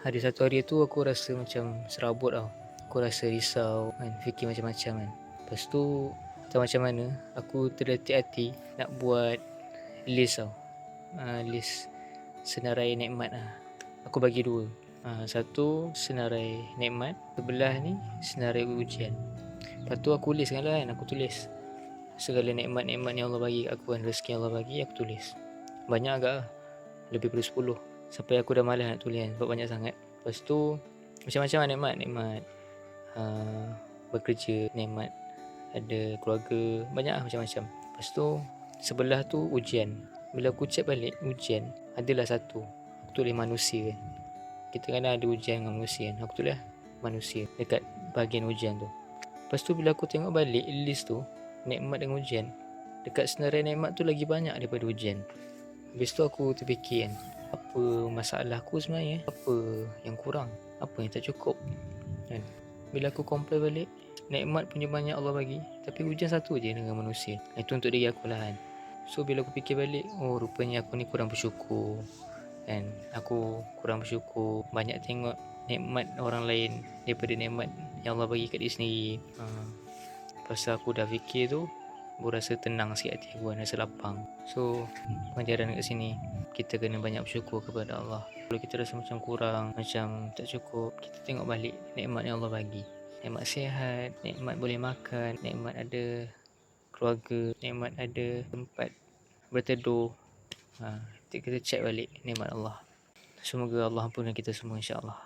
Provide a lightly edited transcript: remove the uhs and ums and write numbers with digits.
Ada satu hari tu aku rasa macam serabut tau. Aku rasa risau kan, fikir macam-macam kan. Lepas tu tak macam mana, aku terdetik hati nak buat list tau. List senarai nikmat lah. Aku bagi dua. Satu senarai nikmat, sebelah ni senarai ujian. Lepas tu aku list kan, aku tulis segala nikmat-nikmat yang Allah bagi kat aku kan, rezeki yang Allah bagi aku tulis. Banyak agak lah, lebih dari 10. Sampai aku dah malas nak tulis kan, sebab banyak sangat. Lepas tu macam-macam lah nikmat bekerja, nikmat ada keluarga, banyak lah macam-macam. Lepas tu sebelah tu ujian. Bila aku check balik ujian, adalah satu, aku tulis manusia kan. Kita kadang ada ujian dengan manusia kan, aku tulis manusia dekat bahagian ujian tu. Lepas tu bila aku tengok balik list tu, nikmat dengan ujian, dekat senarai nikmat tu lagi banyak daripada ujian. Habis tu aku terfikir kan, apa masalah aku sebenarnya, apa yang kurang, apa yang tak cukup kan. Bila aku compare balik, nikmat punya banyak Allah bagi, tapi ujian satu je dengan manusia. Itu untuk diri aku lah kan. So bila aku fikir balik, oh rupanya aku ni kurang bersyukur kan. Aku kurang bersyukur, banyak tengok nikmat orang lain daripada nikmat yang Allah bagi kat diri sendiri. Lepas aku dah fikir tu, aku rasa tenang sikit hati aku, rasa lapang. So pengajaran kat sini, kita kena banyak bersyukur kepada Allah. Kalau kita rasa macam kurang, macam tak cukup, kita tengok balik nikmat yang Allah bagi. Nikmat sihat, nikmat boleh makan, nikmat ada keluarga, nikmat ada tempat berteduh. Kita check balik nikmat Allah. Semoga Allah ampunkan kita semua, insya-Allah.